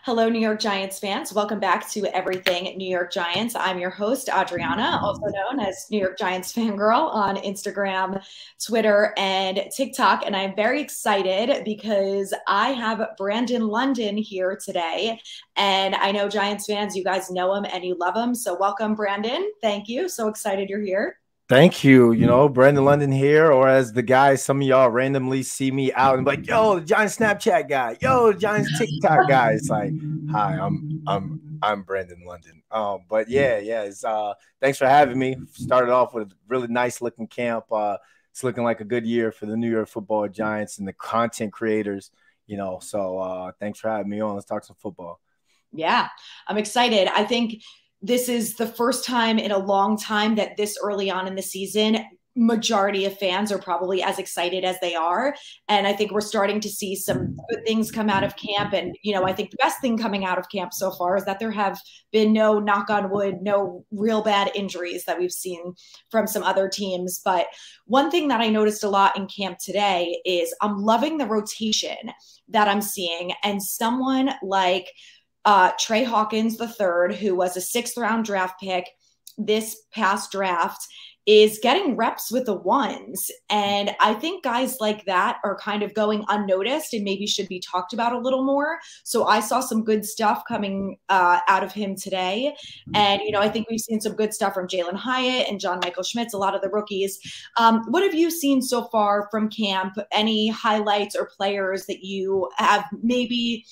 Hello, New York Giants fans. Welcome back to Everything New York Giants. I'm your host, Adriana, also known as New York Giants Fangirl on Instagram, Twitter, and TikTok. And I'm very excited because I have Brandon London here today. And I know Giants fans, you guys know him and you love him. So welcome, Brandon. Thank you. So excited you're here. Thank you. Brandon London here, or as the guys, some of y'all randomly see me out and be like, yo, the Giants Snapchat guy, yo, the Giants TikTok guy. It's like, hi, I'm Brandon London. But yeah, it's thanks for having me. Started off with a really nice looking camp. It's looking like a good year for the New York Football Giants and the content creators, So thanks for having me on. Let's talk some football. Yeah, I'm excited. I think this is the first time in a long time that this early on in the season, majority of fans are probably as excited as they are. And I think we're starting to see some good things come out of camp. And, I think the best thing coming out of camp so far is that there have been no, knock on wood, no real bad injuries that we've seen from some other teams. But one thing that I noticed a lot in camp today is I'm loving the rotation that I'm seeing. And someone like Trey Hawkins III, who was a sixth-round draft pick this past draft, is getting reps with the ones. And I think guys like that are kind of going unnoticed and maybe should be talked about a little more. So I saw some good stuff coming out of him today. And, I think we've seen some good stuff from Jalen Hyatt and John Michael Schmitz, a lot of the rookies. What have you seen so far from camp? Any highlights or players that you have maybe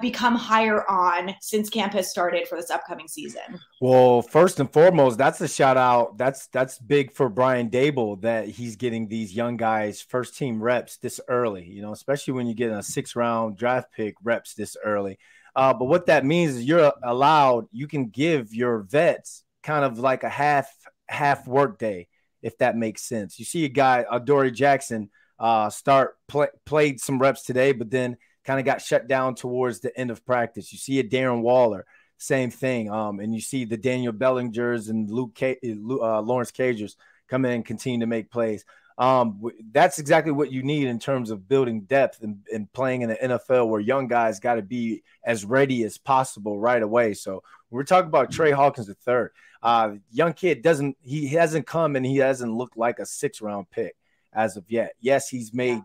become higher on since camp has started for this upcoming season? Well, first and foremost, that's a shout out. That's big for Brian Dable that he's getting these young guys first team reps this early, especially when you get a 6th-round draft pick reps this early. But what that means is you can give your vets kind of like a half work day, if that makes sense. You see a guy, Dory Jackson, played some reps today, but then kind of got shut down towards the end of practice. You see a Darren Waller, same thing. And you see the Daniel Bellingers and Lawrence Cagers come in and continue to make plays. That's exactly what you need in terms of building depth and playing in the NFL, where young guys got to be as ready as possible right away. So we're talking about Trey Hawkins III. Young kid hasn't come and he hasn't looked like a 6th-round pick as of yet. Yes, he's made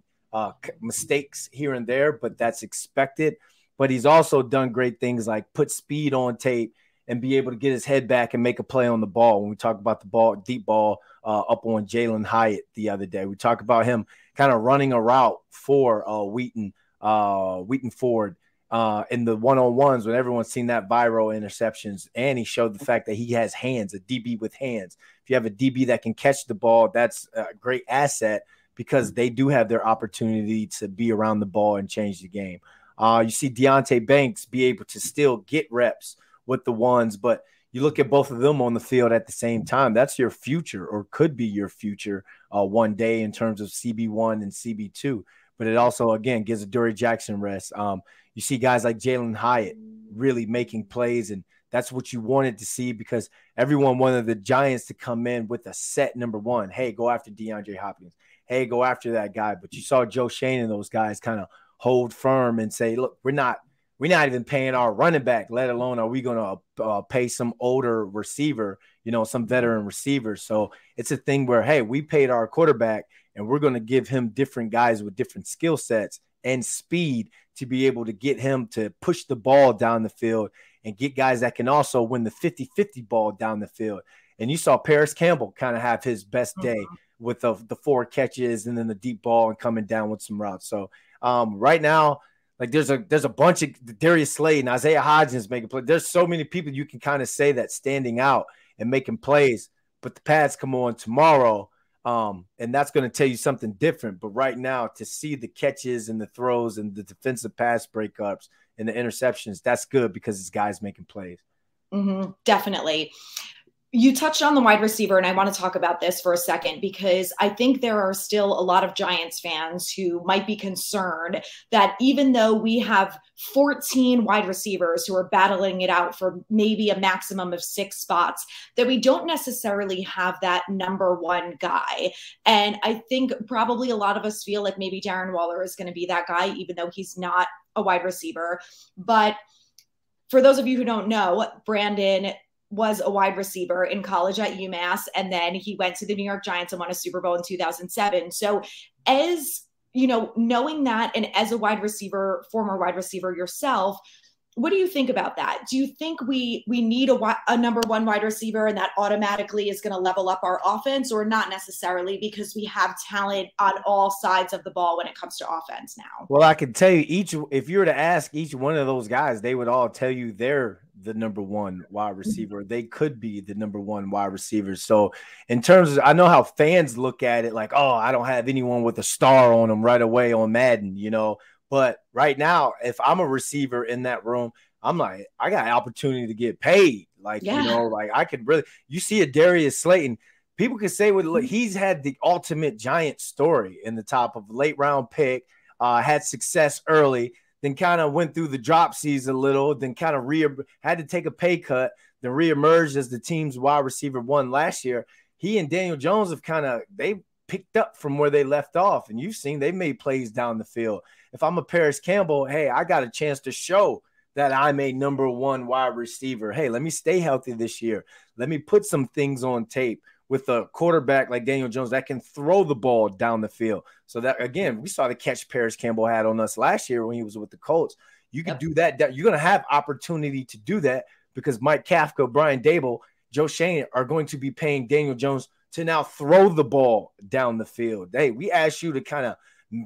mistakes here and there, but that's expected. But he's also done great things like put speed on tape and be able to get his head back and make a play on the ball. When we talk about the ball, deep ball up on Jalen Hyatt the other day, we talk about him kind of running a route for Wheaton Ford in the one-on-ones when everyone's seen that viral interceptions. And he showed the fact that he has hands, a DB with hands. If you have a DB that can catch the ball, that's a great asset, because they do have their opportunity to be around the ball and change the game. You see Deonte Banks be able to still get reps with the ones, but you look at both of them on the field at the same time. That's your future, or could be your future one day in terms of CB1 and CB2. But it also, again, gives a Dory Jackson rest. You see guys like Jalen Hyatt really making plays, and that's what you wanted to see, because everyone wanted the Giants to come in with a set number one. Hey, go after DeAndre Hopkins. Hey, go after that guy. But you saw Joe Schoen and those guys kind of hold firm and say, look, we're not even paying our running back, let alone are we going to pay some older receiver, some veteran receivers. So it's a thing where, hey, we paid our quarterback and we're going to give him different guys with different skill sets and speed to be able to get him to push the ball down the field and get guys that can also win the 50-50 ball down the field. And you saw Paris Campbell kind of have his best day with the 4 catches and then the deep ball and coming down with some routes. So right now, like there's a bunch of Darius Slade and Isaiah Hodgins making plays. There's so many people you can kind of say that standing out and making plays, but the pads come on tomorrow. And that's going to tell you something different. But right now, to see the catches and the throws and the defensive pass breakups and the interceptions, that's good because it's guys making plays. Definitely. You touched on the wide receiver, and I want to talk about this for a second because I think there are still a lot of Giants fans who might be concerned that even though we have 14 wide receivers who are battling it out for maybe a maximum of 6 spots, that we don't necessarily have that number one guy. And I think probably a lot of us feel like maybe Darren Waller is going to be that guy, even though he's not a wide receiver. But for those of you who don't know, Brandon was a wide receiver in college at UMass, and then he went to the New York Giants and won a Super Bowl in 2007. So as you know, knowing that, and as a wide receiver, former wide receiver yourself, what do you think about that? Do you think we need a number one wide receiver and that automatically is going to level up our offense, or not necessarily, because we have talent on all sides of the ball when it comes to offense now? Well, I can tell you if you were to ask each one of those guys, they would all tell you they're the number one wide receiver. They could be the number one wide receiver. So in terms of, I know how fans look at it like, oh, I don't have anyone with a star on them right away on Madden, you know. But right now, if I'm a receiver in that room, I'm like, I got an opportunity to get paid. Like, you know, like I could really, you see a Darius Slayton, people can say he's had the ultimate Giant story in the top of late round pick, had success early, then kind of went through the drop season a little, then kind of had to take a pay cut, then reemerged as the team's wide receiver one last year. He and Daniel Jones have they picked up from where they left off, and you've seen they've made plays down the field. If I'm a Paris Campbell, hey, I got a chance to show that I'm a number one wide receiver. Hey, let me stay healthy this year. Let me put some things on tape with a quarterback like Daniel Jones that can throw the ball down the field. So that, again, we saw the catch Paris Campbell had on us last year when he was with the Colts. You can do that. You're going to have opportunity to do that because Mike Kafka, Brian Daboll, Joe Schoen are going to be paying Daniel Jones to now throw the ball down the field. Hey, we asked you to kind of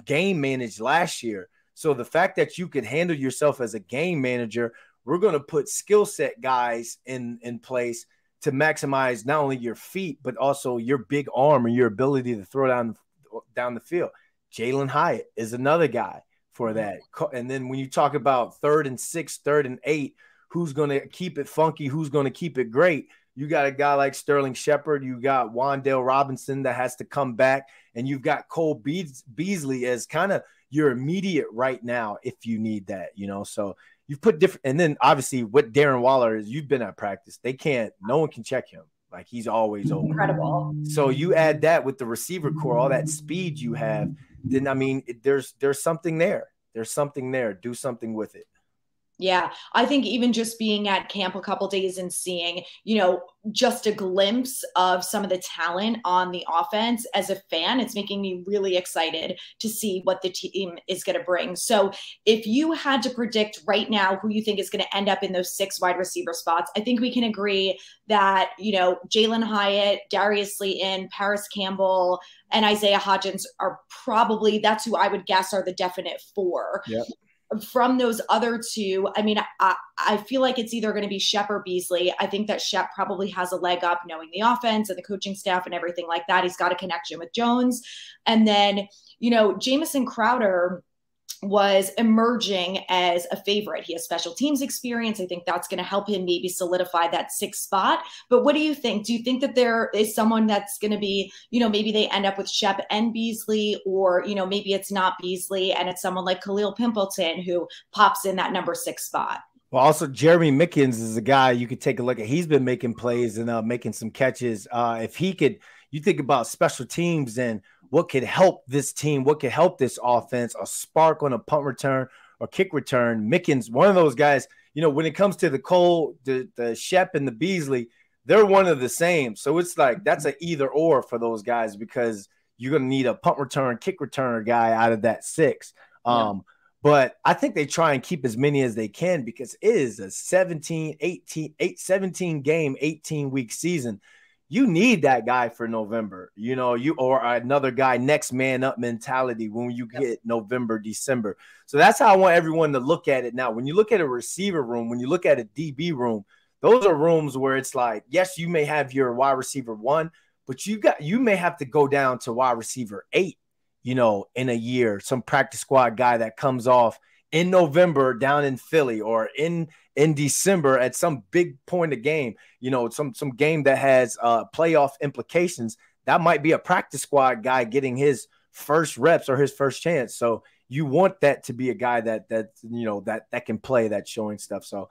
game manage last year. So the fact that you could handle yourself as a game manager, we're going to put skill set guys in place to maximize not only your feet, but also your big arm and your ability to throw down the field. Jalen Hyatt is another guy for that. And then when you talk about 3rd and 6, 3rd and 8, who's going to keep it funky, who's going to keep it great? You got a guy like Sterling Shepard. You got Wan'Dale Robinson that has to come back. And you've got Cole Beasley as kind of your immediate right now if you need that, you know. So you've put different – and then obviously what Darren Waller is, you've been at practice. No one can check him. Like, he's always open. Incredible. So you add that with the receiver core, all that speed you have, then, I mean, there's something there. There's something there. Do something with it. Yeah, I think even just being at camp a couple days and seeing, you know, just a glimpse of some of the talent on the offense as a fan, it's making me really excited to see what the team is going to bring. So if you had to predict right now who you think is going to end up in those 6 wide receiver spots, I think we can agree that, you know, Jalen Hyatt, Darius Slayton, Paris Campbell, and Isaiah Hodgins are probably, that's who I would guess are the definite 4. Yep. From those other 2, I mean, I feel like it's either going to be Shep or Beasley. I think that Shep probably has a leg up knowing the offense and the coaching staff and everything like that. He's got a connection with Jones. And then, you know, Jamison Crowder was emerging as a favorite. He has special teams experience. I think that's going to help him maybe solidify that 6th spot. But what do you think? Do you think that there is someone that's going to be, you know, maybe they end up with Shep and Beasley, or, you know, maybe it's not Beasley and it's someone like Khalil Pimpleton who pops in that number 6 spot? Well, also Jeremy Mickens is a guy you could take a look at. He's been making plays and making some catches. If he could, you think about special teams and what could help this team, what could help this offense, a spark on a punt return or kick return. Mickens, one of those guys, you know, when it comes to the Cole, the Shep and the Beasley, they're one of the same. So it's like that's an either or for those guys because you're going to need a punt return, kick returner guy out of that 6. But I think they try and keep as many as they can because it is a 17 game, 18-week season. You need that guy for November, you know, or another guy next man up mentality when you get November, December. So that's how I want everyone to look at it now. When you look at a receiver room, when you look at a DB room, those are rooms where it's like, yes, you may have your wide receiver 1, but you may have to go down to wide receiver 8, you know, in a year, some practice squad guy that comes off in November down in Philly or in December at some big point of game, you know, some game that has playoff implications, that might be a practice squad guy getting his first reps or his first chance. So you want that to be a guy that you know that can play, that showing stuff. So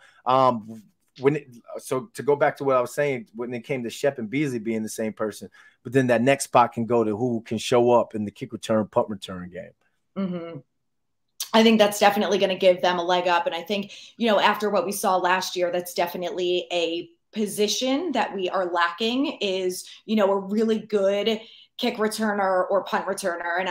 so to go back to what I was saying, when it came to Shep and Beasley being the same person, but then that next spot can go to who can show up in the kick return, punt return game. Mm-hmm. I think that's definitely going to give them a leg up. And I think, you know, after what we saw last year, that's definitely a position that we are lacking is, you know, a really good kick returner or punt returner. And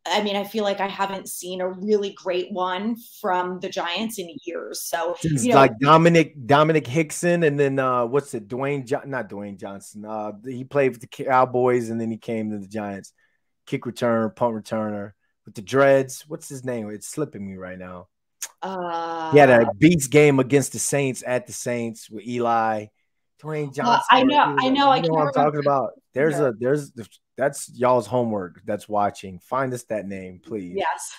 I mean, I feel like I haven't seen a really great one from the Giants in years. So, It's you know, like Dominic Hickson, and then what's it? Not Dwayne Johnson. He played with the Cowboys, and then he came to the Giants. Kick return, punt returner with the dreads. What's his name? It's slipping me right now. He had a beast game against the Saints at the Saints with Eli. Dwayne Johnson. I know. You know what I'm talking about. Yeah. That's y'all's homework. That's watching. Find us that name, please. Yes.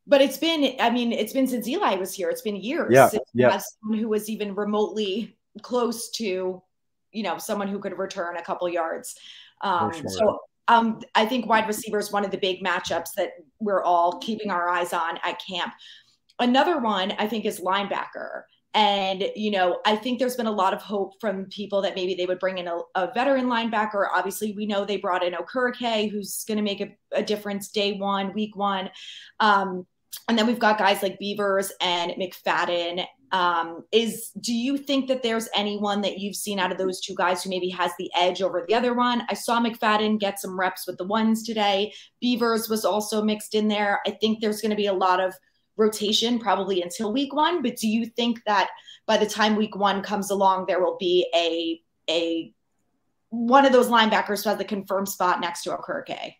But it's been since Eli was here. It's been years since we had someone who was even remotely close to, you know, someone who could return a couple yards. So I think wide receiver is one of the big matchups that we're all keeping our eyes on at camp. Another one I think is linebacker. And, you know, I think there's been a lot of hope from people that maybe they would bring in a veteran linebacker. Obviously, we know they brought in Okereke, who's going to make a difference day one, week one. And then we've got guys like Beavers and McFadden. Do you think that there's anyone that you've seen out of those two guys who maybe has the edge over the other one? I saw McFadden get some reps with the ones today. Beavers was also mixed in there. I think there's going to be a lot of rotation probably until week one, but do you think that by the time week one comes along, there will be a one of those linebackers who has the confirmed spot next to Okereke?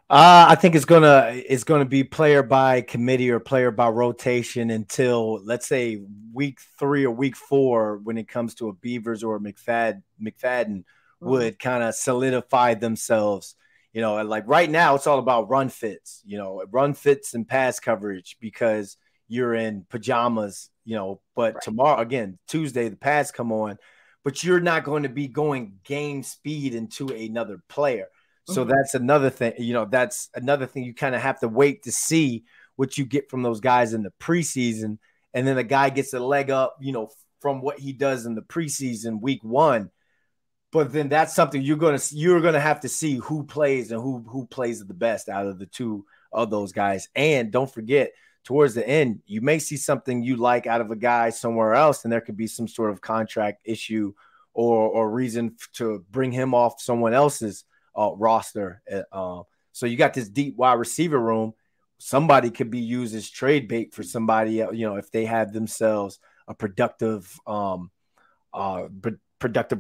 I think it's gonna be player by committee or player by rotation until, let's say, week 3 or week 4, when it comes to a Beavers or a McFadden would kind of solidify themselves. You know, like right now, it's all about run fits, you know, run fits and pass coverage because you're in pajamas, you know, but tomorrow, again, Tuesday, the pads come on, but you're not going to be going game speed into another player. So that's another thing, you know, that's another thing you kind of have to wait to see what you get from those guys in the preseason. And then the guy gets a leg up, you know, from what he does in the preseason week 1. But then that's something you're gonna have to see who plays and who plays the best out of the two of those guys. And don't forget, towards the end, you may see something you like out of a guy somewhere else, and there could be some sort of contract issue or reason to bring him off someone else's roster. So you got this deep wide receiver room. Somebody could be used as trade bait for somebody else, you know, if they have themselves a productive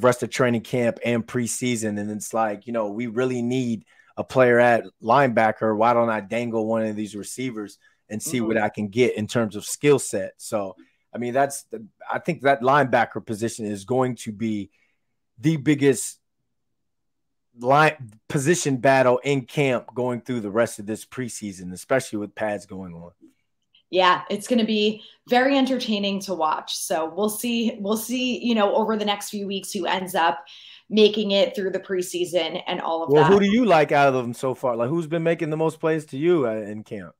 rest of training camp and preseason. And it's like, you know, we really need a player at linebacker. Why don't I dangle one of these receivers and see what I can get in terms of skill set? So, I mean, I think that linebacker position is going to be the biggest position battle in camp going through the rest of this preseason, especially with pads going on. Yeah, it's going to be very entertaining to watch. So we'll see, you know, over the next few weeks who ends up making it through the preseason and all of that. Well, who do you like out of them so far? Like, who's been making the most plays to you in camp?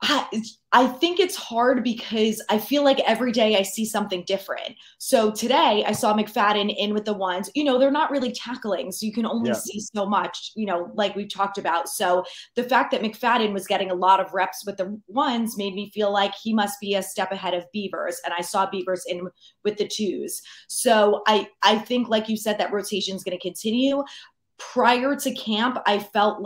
I think it's hard because I feel like every day I see something different. So today I saw McFadden in with the ones, you know, they're not really tackling. So you can only see so much, you know, like we've talked about. So the fact that McFadden was getting a lot of reps with the ones made me feel like he must be a step ahead of Beavers. And I saw Beavers in with the twos. So I think, like you said, that rotation is going to continue. Prior to camp, I thought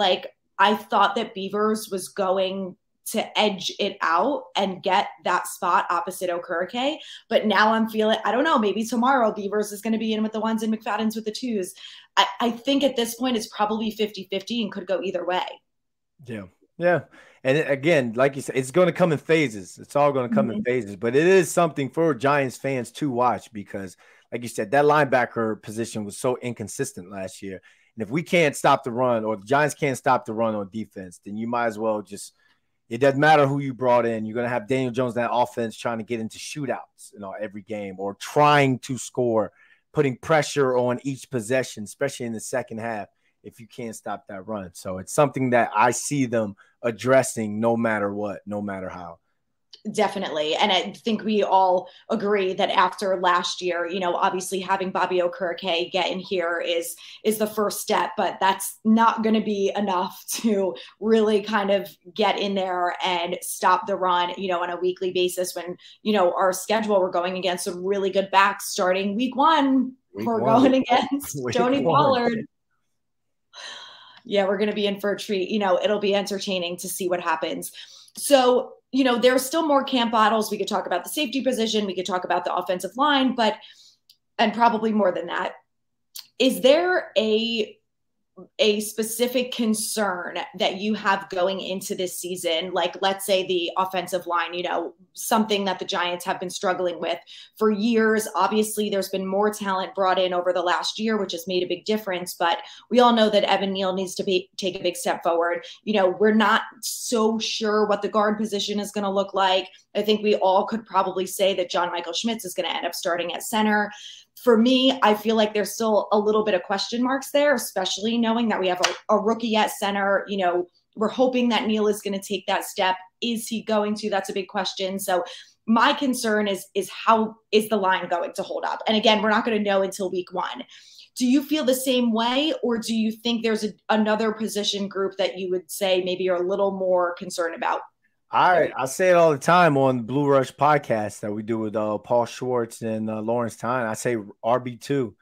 that Beavers was going to edge it out and get that spot opposite Okereke. But now I'm feeling, I don't know, maybe tomorrow Beavers is going to be in with the ones and McFadden's with the twos. I think at this point it's probably 50-50 and could go either way. Yeah. Yeah. And again, like you said, it's going to come in phases. It's all going to come in phases, but it is something for Giants fans to watch because, like you said, that linebacker position was so inconsistent last year. And if we can't stop the run, or the Giants can't stop the run on defense, then you might as well just It doesn't matter who you brought in. You're going to have Daniel Jones, that offense, trying to get into shootouts, every game, or trying to score, putting pressure on each possession, especially in the second half, if you can't stop that run. So it's something that I see them addressing no matter what, no matter how. Definitely. And I think we all agree that after last year, obviously having Bobby Okereke get in here is the first step, but that's not going to be enough to really kind of get in there and stop the run, on a weekly basis when, our schedule, we're going against some really good backs starting week one. We're going against Tony Pollard. Yeah, we're going to be in for a treat. It'll be entertaining to see what happens. So, there's still more camp battles. We could talk about the safety position. We could talk about the offensive line, and probably more than that. Is there a specific concern that you have going into this season? Like, let's say the offensive line, something that the Giants have been struggling with for years. Obviously, there's been more talent brought in over the last year, which has made a big difference. But we all know that Evan Neal needs to take a big step forward. We're not so sure what the guard position is going to look like. I think we all could probably say that John Michael Schmitz is going to end up starting at center. For me, I feel like there's still a little bit of question marks there, especially knowing that we have a rookie at center. We're hoping that Neal is going to take that step. Is he going to? That's a big question. So my concern is how is the line going to hold up? And again, we're not going to know until week one. Do you feel the same way, or do you think there's another position group that you would say maybe you're a little more concerned about? I say it all the time on the Blue Rush podcast that we do with Paul Schwartz and Lawrence Tyne. I say RB2.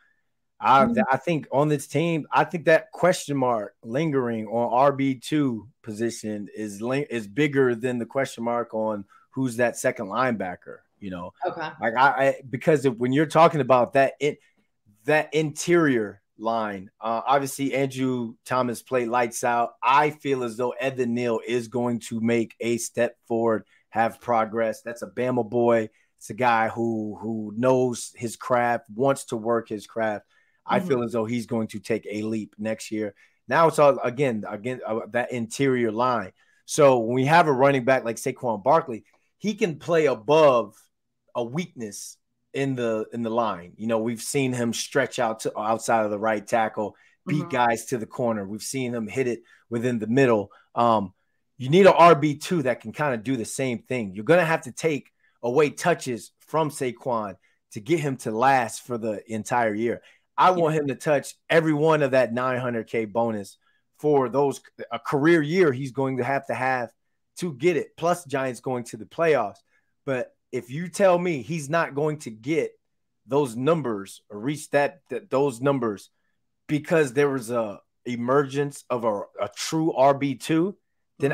I think on this team, I think that question mark lingering on RB2 position is bigger than the question mark on who's that second linebacker. Okay. Like because when you're talking about that interior line, obviously Andrew Thomas played lights out. I feel as though Evan Neal is going to make a step forward, have progress. That's a Bama boy. It's a guy who knows his craft, wants to work his craft. I feel as though he's going to take a leap next year. Now it's all again that interior line. So when we have a running back like Saquon Barkley, he can play above a weakness in the line. We've seen him stretch out to outside of the right tackle, beat guys to the corner. We've seen him hit it within the middle. You need an RB2 that can kind of do the same thing. You're going to have to take away touches from Saquon to get him to last for the entire year. I want him to touch every one of that $900K bonus for a career year he's going to have to get it. Plus Giants going to the playoffs. But if you tell me he's not going to get those numbers or reach those numbers because there was a emergence of a true RB2, then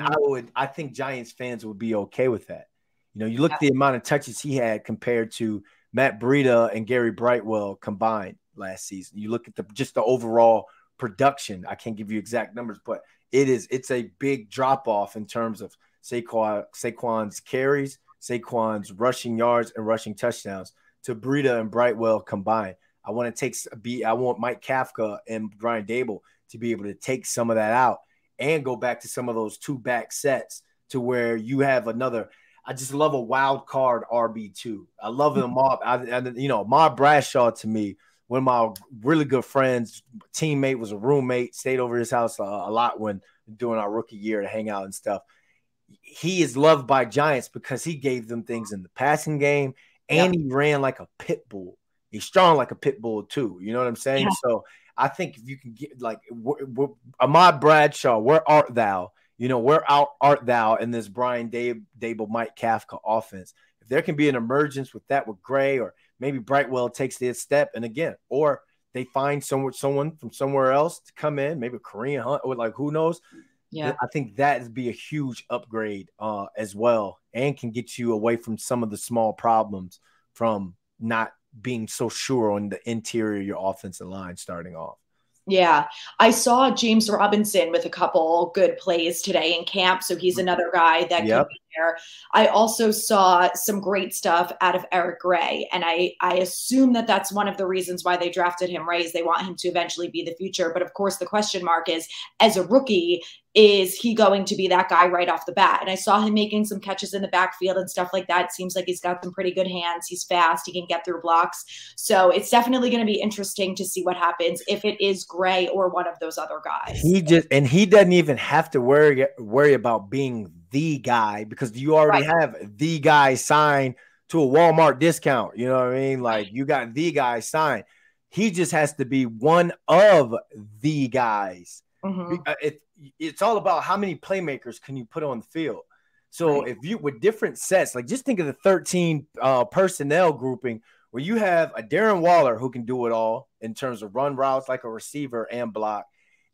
I think Giants fans would be okay with that. You look at the amount of touches he had compared to Matt Breida and Gary Brightwell combined last season. You look at just the overall production. I can't give you exact numbers, but it's a big drop off in terms of Saquon's carries, Saquon's rushing yards and rushing touchdowns to Breida and Brightwell combined. I want Mike Kafka and Brian Dable to be able to take some of that out and go back to some of those two back sets to where you have another. I just love a wild card RB2. I love him. Ahmad Bradshaw, to me, one of my really good friends, teammate, was a roommate, stayed over his house a lot when during our rookie year to hang out and stuff. He is loved by Giants because he gave them things in the passing game and he ran like a pit bull. He's strong like a pit bull too. You know what I'm saying? Yeah. So I think if you can get Ahmad Bradshaw, where art thou? Where art thou in this Brian Dable, Mike Kafka offense? If there can be an emergence with Gray, or maybe Brightwell takes their step, and again, or they find someone from somewhere else to come in, maybe Kareem Hunt, or who knows? Yeah, I think that would be a huge upgrade as well, and can get you away from some of the small problems from not being so sure on the interior of your offensive line starting off. Yeah, I saw James Robinson with a couple good plays today in camp, so he's another guy that could be there. I also saw some great stuff out of Eric Gray, and I assume that that's one of the reasons why they drafted him, right? Is they want him to eventually be the future. But of course, the question mark is, as a rookie, is he going to be that guy right off the bat? And I saw him making some catches in the backfield and stuff like that. It seems like he's got some pretty good hands. He's fast. He can get through blocks. So it's definitely going to be interesting to see what happens if it is Gray or one of those other guys. He doesn't even have to worry about being the guy, because you already have the guy signed to a Walmart discount. You know what I mean? Like, you got the guy signed. He just has to be one of the guys. It's all about how many playmakers can you put on the field. So if you, with different sets, like just think of the 13 personnel grouping where you have a Darren Waller who can do it all in terms of run routes like a receiver and block.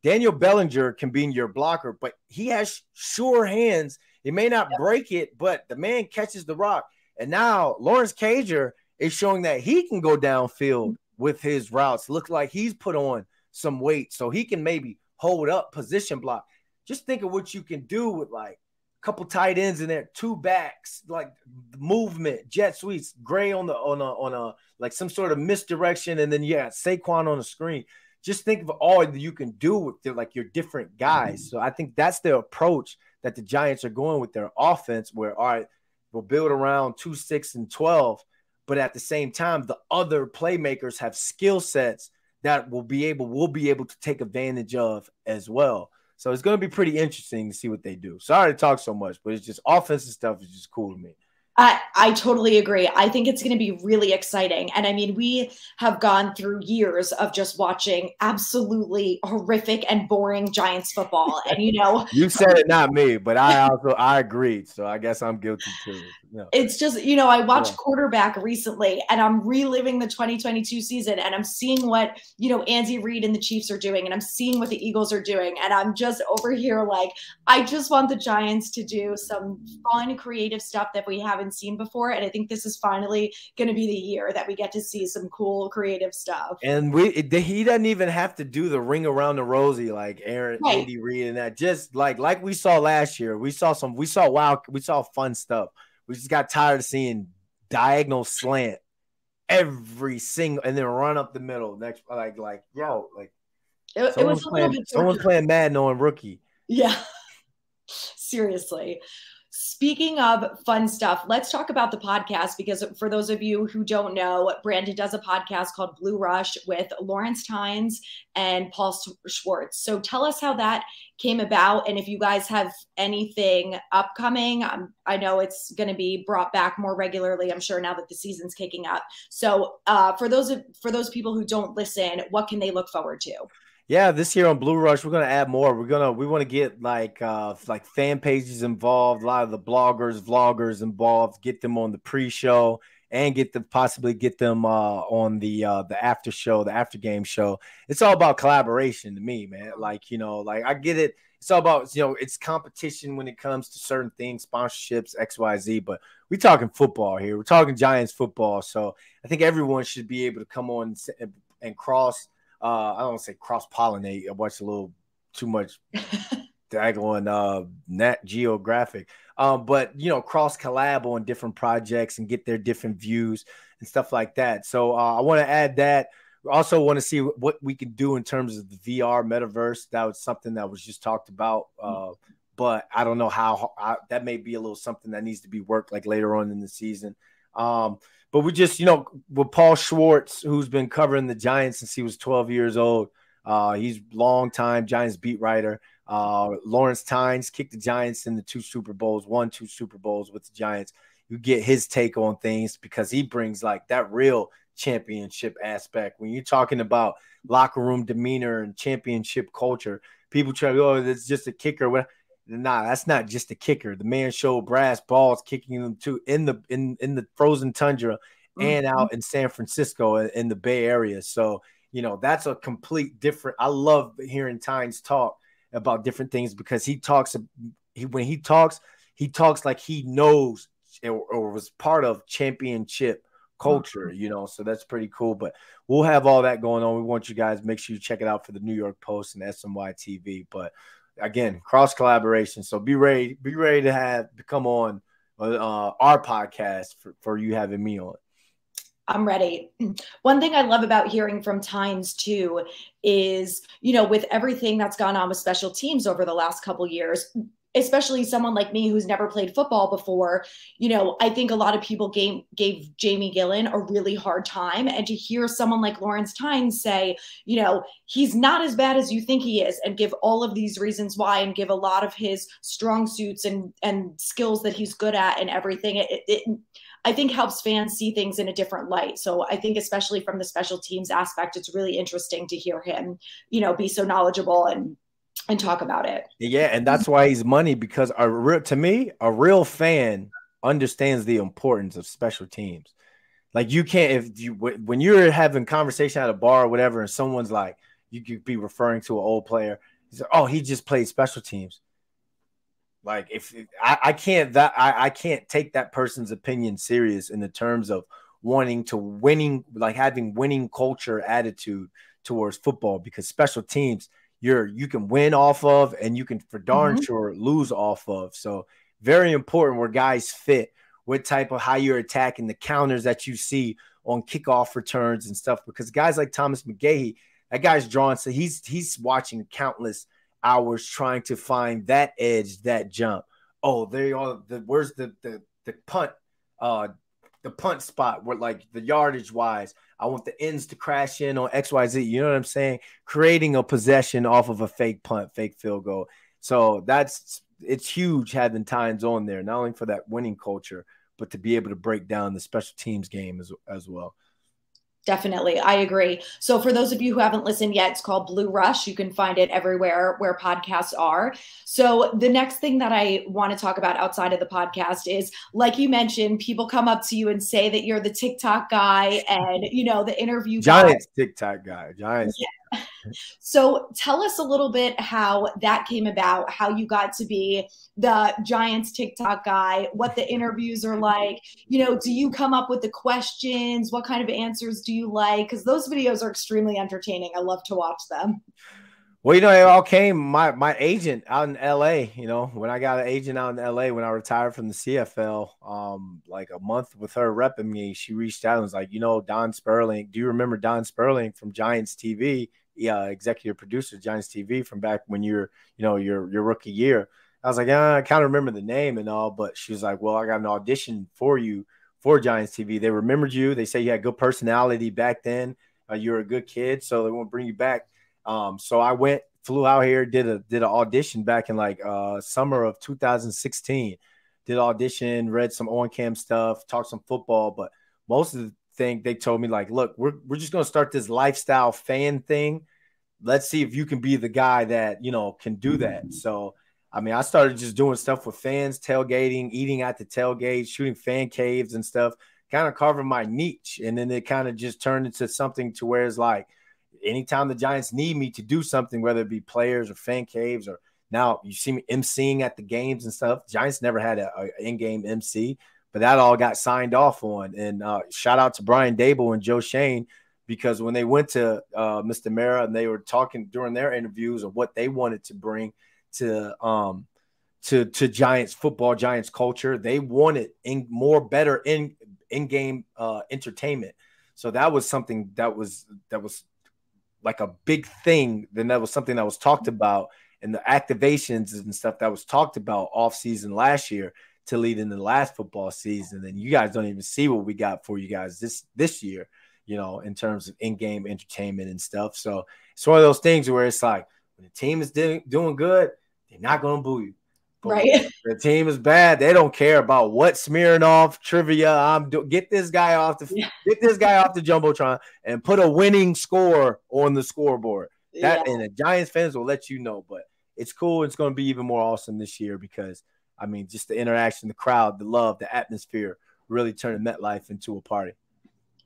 Daniel Bellinger can be your blocker, but he has sure hands. He may not break it, but the man catches the rock. And now Lawrence Cager is showing that he can go downfield with his routes. Look like he's put on some weight, so he can maybe hold up, position block. Just think of what you can do with like a couple tight ends in there, two backs, like movement, jet sweeps, Gray on a like some sort of misdirection, and then Saquon on the screen. Just think of all that you can do with like your different guys. So I think that's the approach that the Giants are going with their offense, where, all right, we'll build around 2, 6, and 12, but at the same time, the other playmakers have skill sets that we'll be able to take advantage of as well. So it's going to be pretty interesting to see what they do. Sorry to talk so much, but it's just offensive stuff is just cool to me. I totally agree. I think it's going to be really exciting. And I mean, we have gone through years of just watching absolutely horrific and boring Giants football. And, you know, you said it, not me, but I agreed. So I guess I'm guilty too. It's just, you know, I watched Quarterback recently, and I'm reliving the 2022 season, and I'm seeing what, you know, Andy Reid and the Chiefs are doing, and I'm seeing what the Eagles are doing. And I'm just over here like, I just want the Giants to do some fun, creative stuff that we haven't seen before. And I think this is finally going to be the year that we get to see some cool, creative stuff. And he doesn't even have to do the ring around the rosy like Andy Reid and that. Just like we saw last year, we saw fun stuff. We just got tired of seeing diagonal slant every single, and then run up the middle next. It was someone's playing Madden on rookie. Yeah, seriously. Speaking of fun stuff, let's talk about the podcast, because for those of you who don't know, Brandon does a podcast called Blue Rush with Lawrence Tynes and Paul Schwartz. So tell us how that came about, and if you guys have anything upcoming. I know it's going to be brought back more regularly, I'm sure, now that the season's kicking up. So for those people who don't listen, what can they look forward to? Yeah, this year on Blue Rush, we're gonna add more. We want to get like fan pages involved, a lot of the bloggers, vloggers involved, get them on the pre-show, and possibly get them on the after show, the after game show. It's all about collaboration to me, man. Like, you know, like I get it. It's all about, you know, it's competition when it comes to certain things, sponsorships, XYZ, but we're talking football here. We're talking Giants football. So I think everyone should be able to come on and cross. I don't want to say cross-pollinate. I watched a little too much daggone Nat Geographic. But, you know, cross-collab on different projects and get their different views and stuff like that. So I want to add that. We also want to see what we can do in terms of the VR metaverse. That was something that was just talked about. But I don't know how that may be a little something that needs to be worked like later on in the season. But we just, you know, with Paul Schwartz, who's been covering the Giants since he was 12 years old. He's long-time Giants beat writer. Lawrence Tynes kicked the Giants in the 2 Super Bowls, won 2 Super Bowls with the Giants. You get his take on things because he brings like that real championship aspect. When you're talking about locker room demeanor and championship culture, people try to go, oh, that's just a kicker. Nah, that's not just a kicker. The man showed brass balls kicking them too in the frozen tundra and out in San Francisco in the Bay Area. So, you know, that's a complete different. I love hearing Tynes talk about different things because when he talks like he knows or was part of championship culture, you know, so that's pretty cool. But we'll have all that going on. We want you guys, make sure you check it out for the New York Post and SNY TV. But again, cross collaboration. So be ready to come on our podcast for you having me on. I'm ready. One thing I love about hearing from Tynes too is, with everything that's gone on with special teams over the last couple years, especially someone like me who's never played football before, I think a lot of people gave Jamie Gillan a really hard time. And to hear someone like Lawrence Tynes say, he's not as bad as you think he is, and give all of these reasons why, and give a lot of his strong suits and skills that he's good at and everything, it I think helps fans see things in a different light. So I think especially from the special teams aspect, it's really interesting to hear him, be so knowledgeable and talk about it. Yeah, and that's why he's money, because to me, a real fan understands the importance of special teams. Like, you can't, when you're having conversation at a bar or whatever, and someone's like, you could be referring to an old player, he's like, oh, he just played special teams. Like, if I can't take that person's opinion serious in the terms of wanting to like having winning culture attitude towards football, because special teams you can win off of, and you can for darn sure lose off of. So very important where guys fit, what type of, how you're attacking, the counters that you see on kickoff returns and stuff, because guys like Thomas McGahee, that guy's drawn, so he's watching countless hours trying to find that edge, that jump. Oh, there you are. Where's the punt, the punt spot, where, like, the yardage wise, I want the ends to crash in on XYZ. You know what I'm saying? Creating a possession off of a fake punt, fake field goal. So it's huge having Tynes on there, not only for that winning culture, but to be able to break down the special teams game as well. Definitely. I agree. So for those of you who haven't listened yet, it's called Blue Rush. You can find it everywhere where podcasts are. So the next thing that I want to talk about outside of the podcast is, like you mentioned, people come up to you and say that you're the TikTok guy and, the interview Giants guy. TikTok guy. Giants. Yeah. So tell us a little bit how that came about, how you got to be the Giants TikTok guy, what the interviews are like. Do you come up with the questions? What kind of answers do you like? Because those videos are extremely entertaining. I love to watch them. Well, it all came, my agent out in LA, when I got an agent out in LA, when I retired from the CFL, like a month with her repping me, she reached out and was like, Don Sperling, do you remember Don Sperling from Giants TV? Yeah, executive producer of Giants TV from back when you're, your rookie year. I was like, I kind of remember the name and all, but she was like, well, I got an audition for you for Giants TV. They remembered you. They say you had good personality back then. You were a good kid, so they want to bring you back. So I flew out here, did an audition back in like summer of 2016. Did an audition, read some on-cam stuff, talked some football, but most of the thing they told me, like, look, we're just gonna start this lifestyle fan thing. Let's see if you can be the guy that can do that. So I started just doing stuff with fans, tailgating, eating at the tailgate, shooting fan caves and stuff, kind of carving my niche. And then it kind of just turned into something to where it's like, anytime the Giants need me to do something, whether it be players or fan caves, or now you see me emceeing at the games and stuff. Giants never had a in-game MC, but that all got signed off on. And shout out to Brian Daboll and Joe Schoen, because when they went to Mr. Mara and they were talking during their interviews of what they wanted to bring to Giants football, Giants culture, they wanted better in-game entertainment. So that was something that was like a big thing. Then that was something that was talked about, and the activations and stuff that was talked about off season last year to lead into the last football season. And you guys don't even see what we got for you guys this year, in terms of in-game entertainment and stuff. So it's one of those things where it's like, when the team is doing good, they're not going to boo you. But right. When the team is bad, they don't care about what smearing off trivia. Get this guy off the Jumbotron and put a winning score on the scoreboard. And the Giants fans will let you know. But it's cool. It's going to be even more awesome this year because, just the interaction, the crowd, the love, the atmosphere really turning MetLife into a party.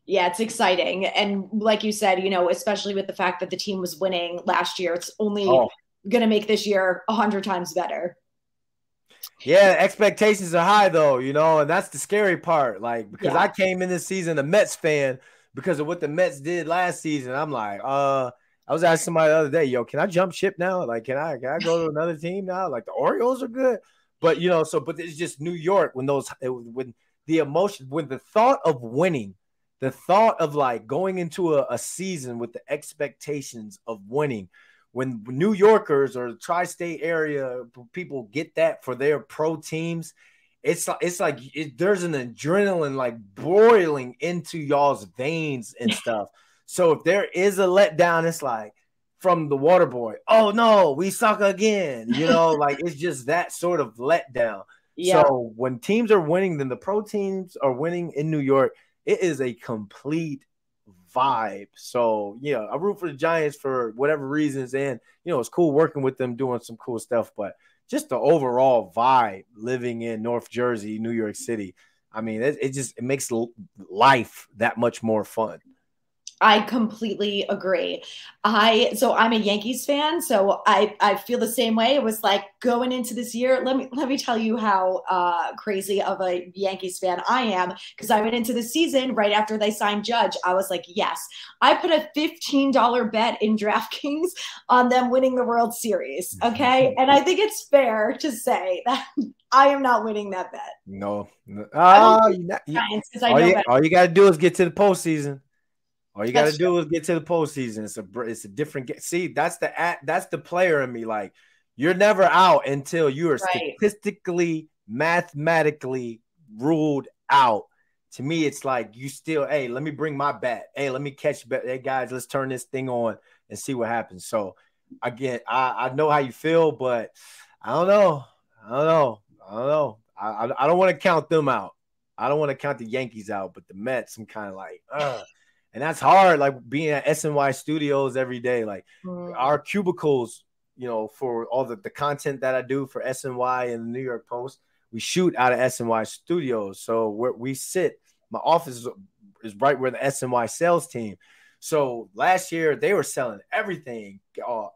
Yeah, it's exciting. And like you said, especially with the fact that the team was winning last year, it's only going to make this year 100 times better. Yeah, expectations are high though, and that's the scary part. Like, because I came in this season a Mets fan because of what the Mets did last season. I'm like, I was asking somebody the other day, can I jump ship now? Like, can I go to another team now? Like, the Orioles are good. But, but it's just New York when the emotion, when the thought of winning the thought of like going into a season with the expectations of winning, when New Yorkers or the tri-state area people get that for their pro teams, it's like there's an adrenaline like boiling into y'all's veins and stuff. So if there is a letdown, it's like from the water boy, oh no, we suck again. You know, like it's just that sort of letdown. Yeah. So when teams are winning, then the pro teams are winning in New York, it is a complete vibe. So yeah, I root for the Giants for whatever reasons, and it's cool working with them, doing some cool stuff, but just the overall vibe living in North Jersey, New York City, I mean, it makes life that much more fun. I completely agree. I'm a Yankees fan, so I feel the same way. It was like going into this year. Let me tell you how crazy of a Yankees fan I am, because I went into the season right after they signed Judge. I was like, yes. I put a $15 bet in DraftKings on them winning the World Series. Okay, and I think it's fair to say that I am not winning that bet. No, all you got to do is get to the postseason. All you got to do is get to the postseason. It's a different. See, that's the player in me. Like, you're never out until you are statistically, mathematically ruled out. To me, it's like you still. Hey, let me bring my bat. Hey, let me catch bat. Hey, guys, let's turn this thing on and see what happens. So, again, I know how you feel, but I don't know. I don't want to count them out. I don't want to count the Yankees out, but the Mets, I'm kind of like, and that's hard, like being at SNY Studios every day. Like our cubicles, for all the content that I do for SNY and the New York Post, we shoot out of SNY Studios. So where we sit, my office is right where the SNY sales team. So last year they were selling everything,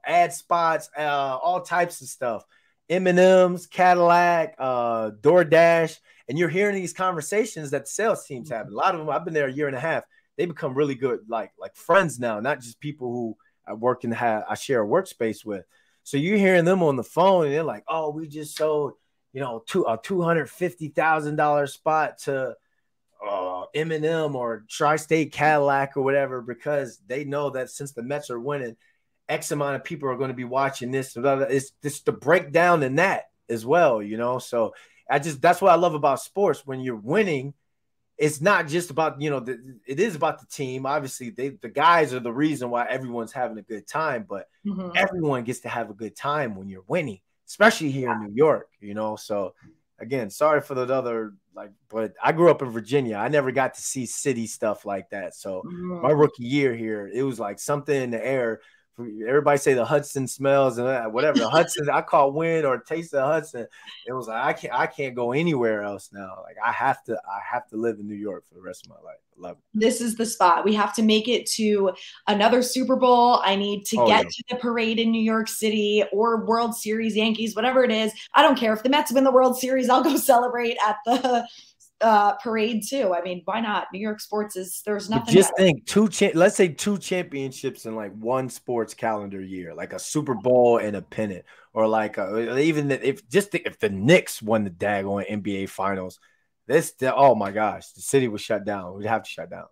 ad spots, all types of stuff, M&M's, Cadillac, DoorDash. And you're hearing these conversations that the sales teams have. A lot of them, I've been there a year and a half. They become really good, like friends now, not just people who I work and I share a workspace with. So you're hearing them on the phone, and they're like, "Oh, we just sold, a $250,000 spot to M&M or Tri-State Cadillac or whatever," because they know that since the Mets are winning, X amount of people are going to be watching this. It's just the breakdown in that as well, So that's what I love about sports. When you're winning, it's not just about, it is about the team. Obviously, the guys are the reason why everyone's having a good time, but everyone gets to have a good time when you're winning, especially here in New York, So, again, sorry for the other, but I grew up in Virginia. I never got to see city stuff like that. So, my rookie year here, it was like something in the air. Everybody say the Hudson smells and whatever. The Hudson, I caught wind or taste the Hudson. It was like I can't go anywhere else now. Like I have to live in New York for the rest of my life. I love it. This is the spot. We have to make it to another Super Bowl. I need to get to the parade in New York City or World Series, Yankees, whatever it is. I don't care if the Mets win the World Series. I'll go celebrate at the parade too. I mean, why not? New York sports there's nothing. But just think let's say two championships in like one sports calendar year, like a Super Bowl and a pennant, or like even if the Knicks won the daggone NBA Finals, oh my gosh, the city was shut down. We'd have to shut down.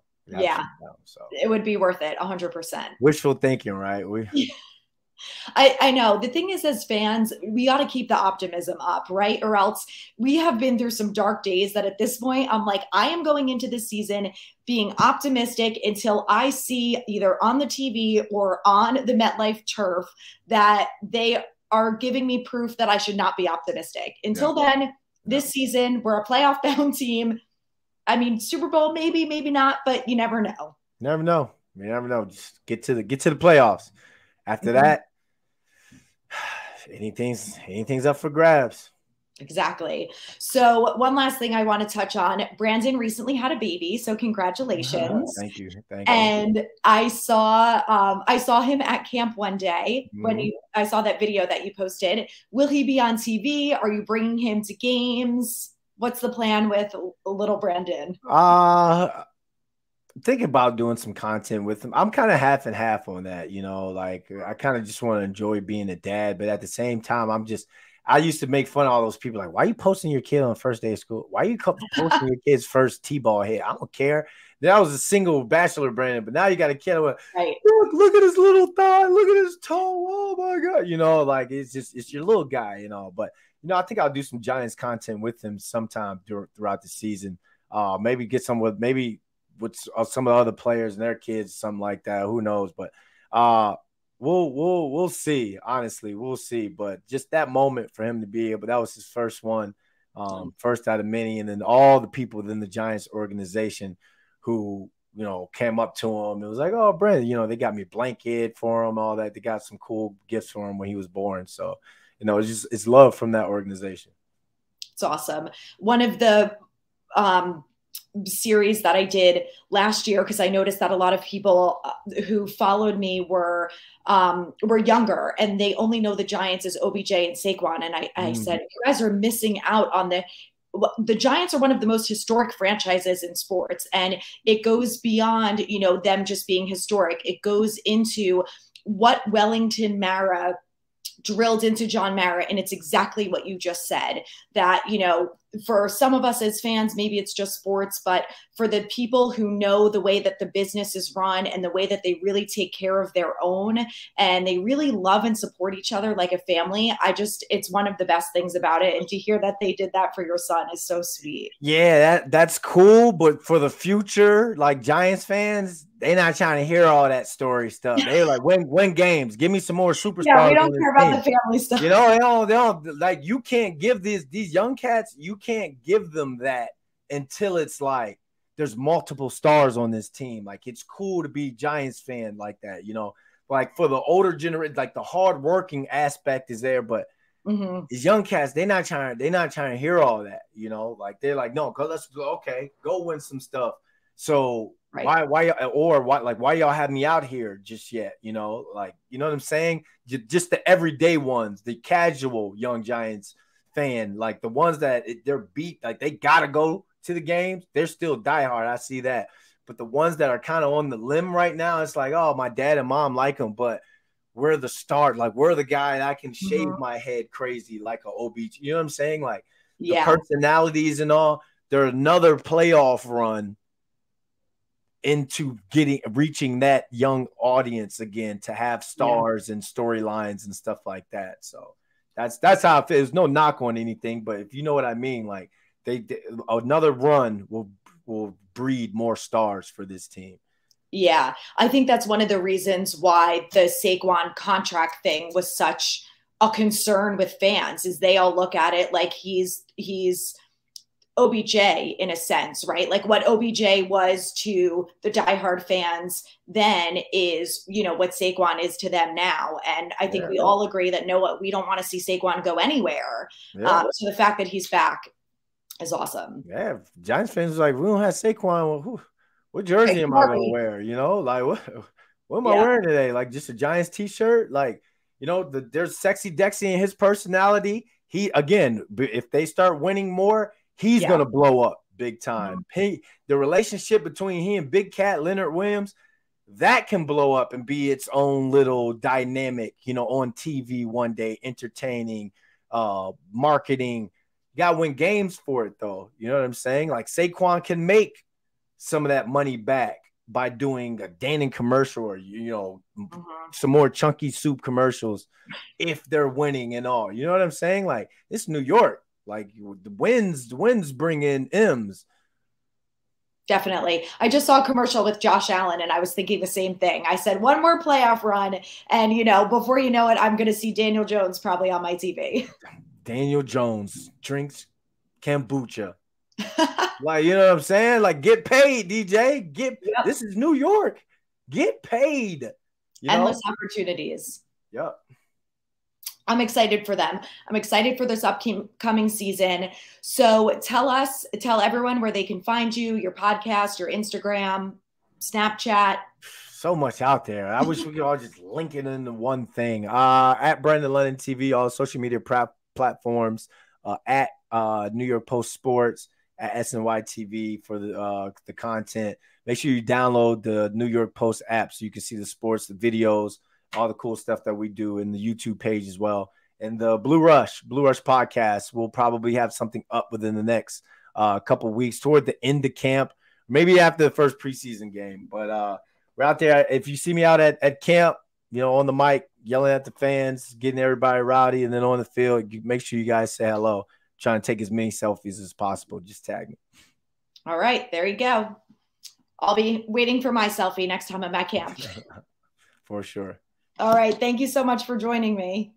So it would be worth it 100%. Wishful thinking, right? I know. The thing is, as fans, we got to keep the optimism up, right? Or else we have been through some dark days that at this point, I'm like, I am going into this season being optimistic until I see either on the TV or on the MetLife turf that they are giving me proof that I should not be optimistic. Until then, this season, we're a playoff bound team. I mean, Super Bowl, maybe, maybe not, but you never know. You never know. Just get to the playoffs. After that, anything's up for grabs. Exactly. So one last thing I want to touch on. Brandon recently had a baby, so congratulations. Thank you. And I saw him at camp one day when I saw that video that you posted. Will he be on TV? Are you bringing him to games? What's the plan with little Brandon? Thinking about doing some content with him. I'm kind of half and half on that, like I kind of just want to enjoy being a dad, but at the same time, I used to make fun of all those people. Like, why are you posting your kid on the first day of school? Why are you posting your kid's first T-ball hit? I don't care. That was a single bachelor, Brandon, but now you got a kid with, Right. Look at his little thigh. Look at his toe. Oh my God. You know, like it's your little guy, you know. But I think I'll do some Giants content with him sometime throughout the season. Maybe get some with some of the other players and their kids, something like that. Who knows? But we'll see. Honestly, we'll see. But just that moment for him to be able, that was his first one, first out of many, and then all the people within the Giants organization who, you know, came up to him. It was like, oh, Brandon, you know, they got me a blanket for him, all that. They got some cool gifts for him when he was born. So, you know, it's love from that organization. It's awesome. One of the series that I did last year, because I noticed that a lot of people who followed me were younger and they only know the Giants as OBJ and Saquon. And I said, you guys are missing out on the Giants are one of the most historic franchises in sports, and it goes beyond, you know, them just being historic. It goes into what Wellington Mara drilled into John Mara, and it's exactly what you just said, that, you know, for some of us as fans, maybe it's just sports, but for the people who know the way that the business is run and the way that they really take care of their own and they really love and support each other like a family, it's one of the best things about it. And to hear that they did that for your son is so sweet. Yeah, that's cool. But for the future, like Giants fans, they're not trying to hear all that story stuff. They're like, win games. Give me some more superstars. Yeah, we don't care about the family stuff. You know, they don't like, you can't give these young cats, you can't give them that until it's like there's multiple stars on this team. Like, it's cool to be Giants fan like that, you know. Like, for the older generation, like the hardworking aspect is there, but these young cats, they're not trying to hear all that, you know. Like, they're like, no, let's go, okay, go win some stuff. So right. why y'all have me out here just yet? You know, like, you know what I'm saying? Just the everyday ones, the casual young Giants fan, like the ones that they're beat, like they gotta go to the games. They're still diehard. I see that. But the ones that are kind of on the limb right now, it's like, oh, my dad and mom like them, but we're the start. Like, we're the guy that I can shave my head crazy like a OBJ. You know what I'm saying? Like, the personalities and all. They're another playoff run into reaching that young audience again, to have stars and storylines and stuff like that. So that's how it feels. There's no knock on anything, but if you know what I mean, like another run will breed more stars for this team. Yeah, I think that's one of the reasons why the Saquon contract thing was such a concern with fans, is they all look at it like he's OBJ in a sense, right? Like, what OBJ was to the diehard fans then is, you know, what Saquon is to them now. And I think we all agree that we don't want to see Saquon go anywhere. So the fact that he's back is awesome. Yeah, Giants fans are like, we don't have Saquon. What jersey am I going to wear? You know, like, what am I wearing today? Like, just a Giants t-shirt? Like, you know, there's Sexy Dexy in his personality. He, again, if they start winning more, he's going to blow up big time. The relationship between he and Big Cat, Leonard Williams, that can blow up and be its own little dynamic, you know, on TV one day, entertaining, marketing. You got to win games for it, though. You know what I'm saying? Like, Saquon can make some of that money back by doing a Dannon commercial, or, you know, some more Chunky Soup commercials if they're winning and all. You know what I'm saying? Like, it's New York. Like, the wins bring in M's. Definitely. I just saw a commercial with Josh Allen and I was thinking the same thing. I said, one more playoff run, and, you know, before you know it, I'm going to see Daniel Jones probably on my TV. Daniel Jones drinks kombucha. Like, you know what I'm saying? Like, get paid, DJ. This is New York. Get paid. Endless opportunities. Yep. I'm excited for them. I'm excited for this upcoming season. So tell everyone where they can find you, your podcast, your Instagram, Snapchat. So much out there. I wish we could all just link it into one thing. At Brandon London TV, all social media platforms, at New York Post Sports, at SNY TV for the content. Make sure you download the New York Post app so you can see the sports, the videos, all the cool stuff that we do, in the YouTube page as well. And the Blue Rush podcast will probably have something up within the next couple of weeks toward the end of camp, maybe after the first preseason game. But we're out there. If you see me out at camp, on the mic, yelling at the fans, getting everybody rowdy, and then on the field, make sure you guys say hello. Trying to take as many selfies as possible. Just tag me. All right, there you go. I'll be waiting for my selfie next time I'm at camp. For sure. All right. Thank you so much for joining me.